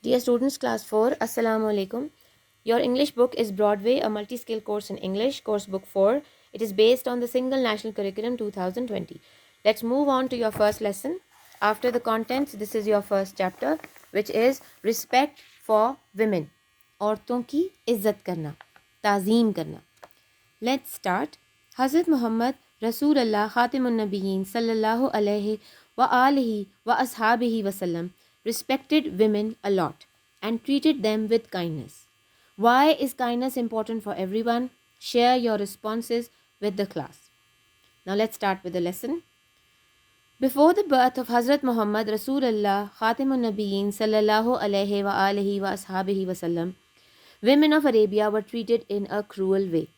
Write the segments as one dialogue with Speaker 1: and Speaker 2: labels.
Speaker 1: Dear students, class 4, Assalamu alaikum. Your English book is Broadway, a multi-skill course in English, course book 4. It is based on the single national curriculum 2020. Let's move on to your first lesson. After the contents, this is your first chapter, which is respect for women. औरतों की इज्जत करना, ताज़ीम करना. Let's start. Hazrat Muhammad Rasulullah Khatimun Nabiyyin sallallahu alayhi wa alihi wa ashabihi wasallam respected women a lot and treated them with kindness. Why is kindness important for everyone? Share your responses with the class. Now let's start with the lesson. Before the birth of Hazrat Muhammad Rasulullah Khatimun Nabiyyin sallallahu alayhi wa alihi wa ashabihi wasallam, women of Arabia were treated in a cruel way.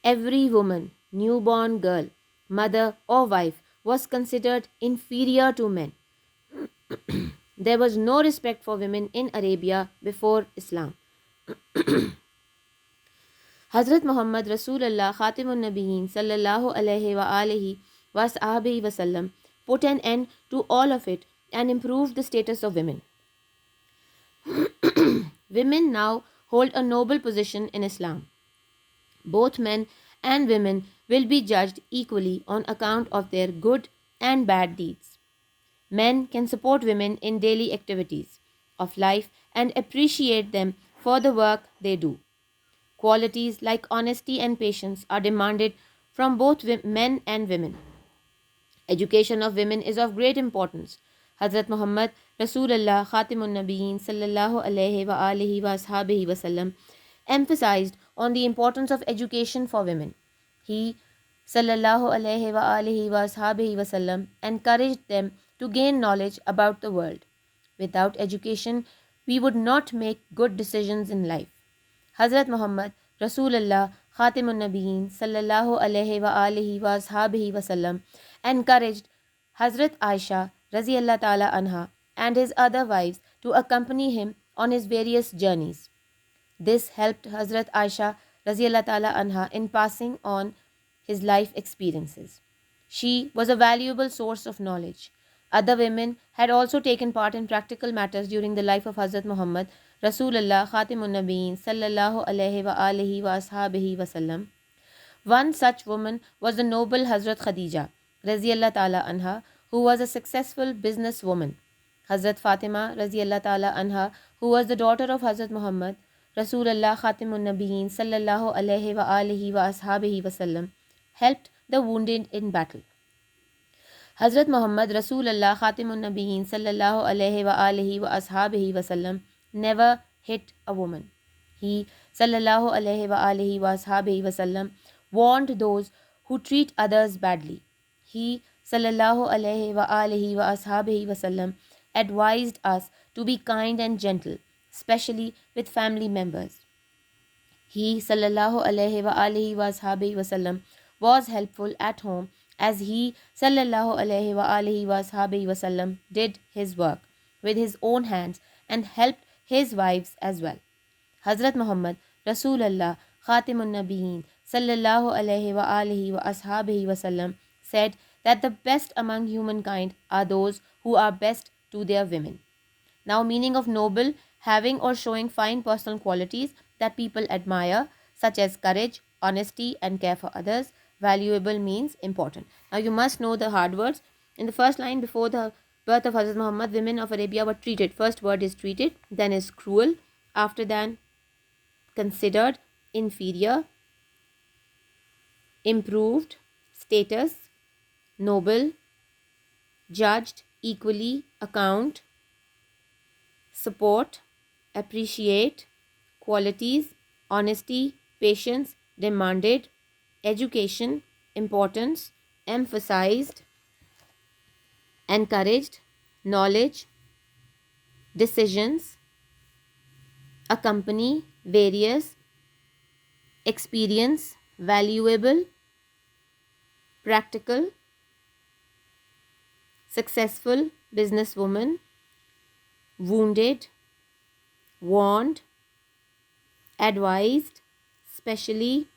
Speaker 1: Every woman, newborn girl, mother or wife was considered inferior to men. There was no respect for women in Arabia before Islam. Hazrat Muhammad Rasulullah Khatimun Nabiyyin sallallahu alayhi wa alihi wa sahbihi wasallam put an end to all of it and improved the status of women. Women now hold a noble position in Islam. Both men and women will be judged equally on account of their good and bad deeds. Men can support women in daily activities of life and appreciate them for the work they do. Qualities like honesty and patience are demanded from both men and women. Education of women is of great importance. Hazrat Muhammad Rasulullah Khatimun Nabiyyin sallallahu alayhi wa alihi wa ashabihi wasallam emphasized on the importance of education for women. He sallallahu alayhi wa alihi wa ashabihi wasallam encouraged them to gain knowledge about the world. Without education, we would not make good decisions in life. Hazrat Muhammad Rasulullah Khatimun Nabiyyin sallallahu alayhi wa alihi wa ashabihi wasallam encouraged Hazrat Aisha Raziyallahu Ta'ala Anha and his other wives to accompany him on his various journeys. This helped Hazrat Aisha Raziyallahu Ta'ala Anha in passing on his life experiences. She was a valuable source of knowledge. Other women had also taken part in practical matters during the life of Hazrat Muhammad Rasulullah Khatimun Nabiyyin sallallahu alayhi wa alihi wa ashabihi wasallam. One such woman was the noble Hazrat Khadija Raziyallahu Ta'ala Anha, who was a successful businesswoman. Hazrat Fatima Raziyallahu Ta'ala Anha, who was the daughter of Hazrat Muhammad Rasulullah Khatimun Nabiyyin sallallahu alayhi wa alihi wa ashabihi wasallam, helped the wounded in battle. Hazrat Muhammad Rasulullah Khatimun Nabiyyin sallallahu alayhi wa alihi wa ashabihi wasallam never hit a woman. He sallallahu alayhi wa alihi wa ashabihi wasallam warned those who treat others badly. He sallallahu alayhi wa alihi wa ashabihi wasallam advised us to be kind and gentle, especially with family members. He sallallahu alayhi wa alihi wa ashabihi wasallam was helpful at home as he sallallahu alayhi wa alihi wa ashabihi wasallam did his work with his own hands and helped his wives as well. Hazrat Muhammad Rasulullah Khatimun Nabiyyin sallallahu alayhi wa alihi wa ashabihi wasallam said that the best among humankind are those who are best to their women. Now, meaning of noble, having or showing fine personal qualities that people admire, such as courage, honesty, and care for others. Valuable means important. Now, you must know the hard words. In the first line, before the birth of Hazrat Muhammad, women of Arabia were treated. First word is treated, then is cruel, after that considered, inferior, improved, status, noble, judged, equally, account, support, appreciate, qualities, honesty, patience, demanded, education, importance, emphasized, encouraged, knowledge, decisions, accompany, various, experience, valuable, practical, successful, businesswoman, wounded, warned, advised, specially,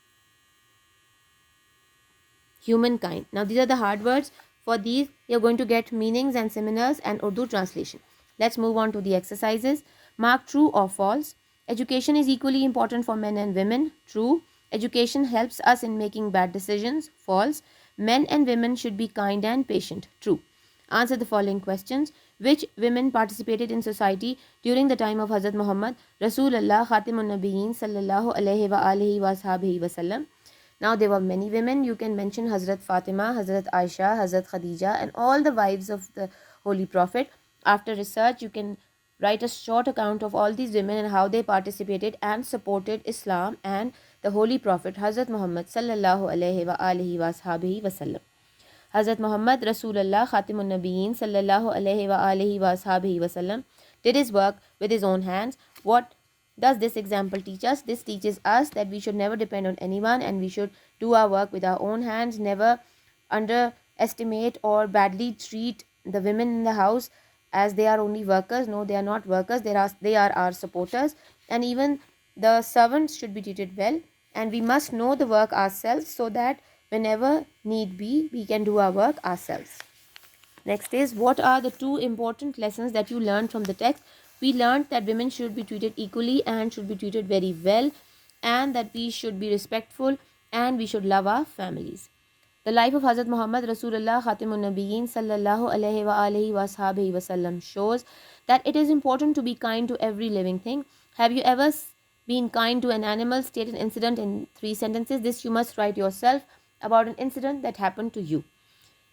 Speaker 1: humankind. Now these are the hard words. For these, you're going to get meanings and seminars and Urdu translation. Let's move on to the exercises. Mark true or false. Education is equally important for men and women. True. Education helps us in making bad decisions. False. Men and women should be kind and patient. True. Answer the following questions. Which women participated in society during the time of Hazrat Muhammad Rasulullah Khatimun Nabiyyin sallallahu alayhi wa alihi wa sahbihi wasallam? Now there were many women. You can mention Hazrat Fatima, Hazrat Aisha, Hazrat Khadija, and all the wives of the Holy Prophet. After research, you can write a short account of all these women and how they participated and supported Islam and the Holy Prophet Hazrat Muhammad sallallahu alayhi wa alihi wa sahbihi wasallam. Hazrat Muhammad Rasulullah Khatimun Nabiyyin sallallahu alayhi wa alihi wa sahbihi wasallam did his work with his own hands. What does this example teach us? This teaches us that we should never depend on anyone and we should do our work with our own hands, never underestimate or badly treat the women in the house as they are only workers. No, they are not workers, they are our supporters, and even the servants should be treated well, and we must know the work ourselves so that whenever need be, we can do our work ourselves. Next is, what are the two important lessons that you learned from the text? We learned that women should be treated equally and should be treated very well, and that we should be respectful and we should love our families. The life of Hazrat Muhammad Rasulullah Khatimun Nabiyyin sallallahu alayhi wa alihi wa sahbihi wasallam shows that it is important to be kind to every living thing. Have you ever been kind to an animal? State an incident in 3 sentences. This you must write yourself about an incident that happened to you.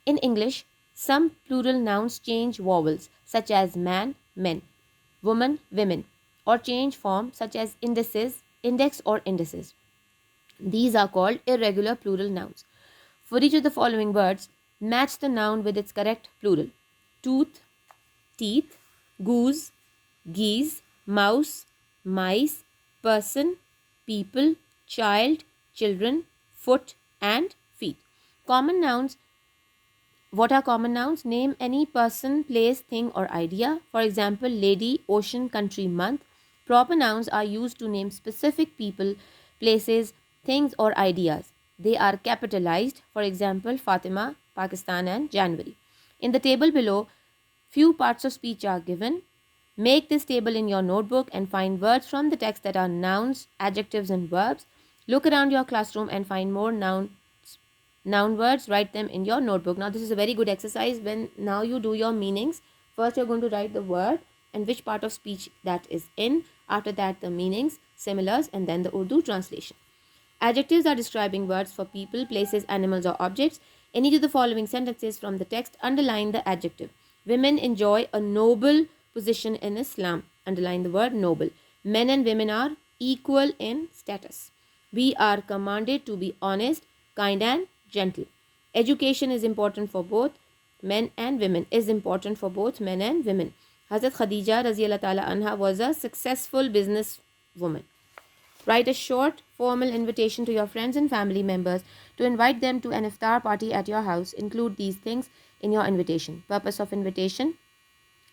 Speaker 1: In English, some plural nouns change vowels such as man, men, woman, women, or change form such as indices, index or indices. These are called irregular plural nouns. For each of the following words, match the noun with its correct plural. Tooth, teeth, goose, geese, mouse, mice, person, people, child, children, foot, and feet. Common nouns. What are common nouns? Name any person, place, thing, or idea. For example, lady, ocean, country, month. Proper nouns are used to name specific people, places, things, or ideas. They are capitalized. For example, Fatima, Pakistan, and January. In the table below, few parts of speech are given. Make this table in your notebook and find words from the text that are nouns, adjectives, and verbs. Look around your classroom and find more noun words. Write them in your notebook. Now this is a very good exercise. When now you do your meanings, first you're going to write the word and which part of speech that is in. After that, the meanings, similars, and then the Urdu translation. Adjectives are describing words for people, places, animals, or objects. In each of the following sentences from the text, underline the adjective. Women enjoy a noble position in Islam. Underline the word noble. Men and women are equal in status. We are commanded to be honest, kind, and gentle. Education is important for both men and women. Is important for both men and women. Hazrat Khadija Raziyallahu Ta'ala Anha was a successful business woman. Write a short, formal invitation to your friends and family members to invite them to an iftar party at your house. Include these things in your invitation. Purpose of invitation,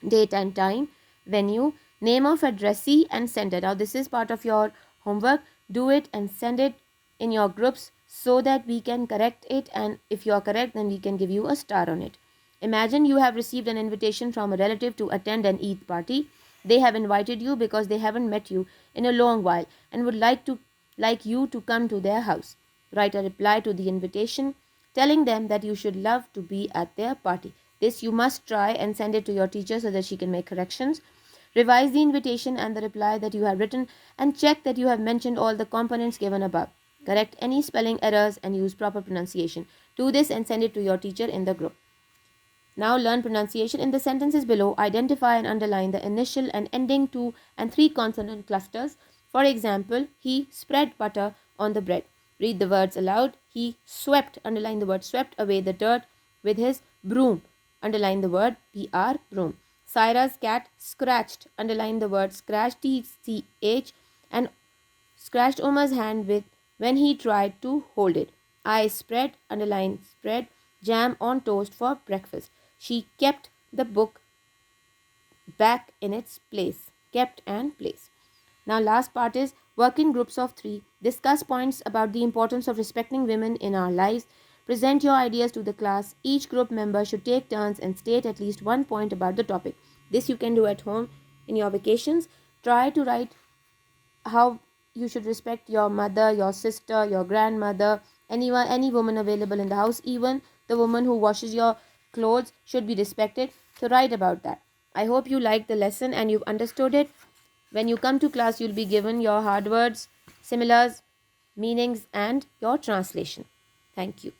Speaker 1: date and time, venue, name of addressee, and sender. Now this is part of your homework. Do it and send it in your groups so that we can correct it, and if you are correct, then we can give you a star on it. Imagine you have received an invitation from a relative to attend an Eid party. They have invited you because they haven't met you in a long while and would like you to come to their house. Write a reply to the invitation telling them that you should love to be at their party. This you must try and send it to your teacher so that she can make corrections. Revise the invitation and the reply that you have written and check that you have mentioned all the components given above. Correct any spelling errors and use proper pronunciation. Do this and send it to your teacher in the group. Now learn pronunciation. In the sentences below, identify and underline the initial and ending 2 and 3 consonant clusters. For example, he spread butter on the bread. Read the words aloud. He swept, underline the word swept, away the dirt with his broom. Underline the word br, broom. Saira's cat scratched, underline the word scratch, tch, and scratched Umar's hand with when he tried to hold it. I spread, underline spread, jam on toast for breakfast. She kept the book back in its place. Kept and place. Now last part is work in groups of 3. Discuss points about the importance of respecting women in our lives. Present your ideas to the class. Each group member should take turns and state at least one point about the topic. This you can do at home in your vacations. Try to write how you should respect your mother, your sister, your grandmother, anyone, any woman available in the house. Even the woman who washes your clothes should be respected. So write about that. I hope you liked the lesson and you've understood it. When you come to class, you'll be given your hard words, similars, meanings, and your translation. Thank you.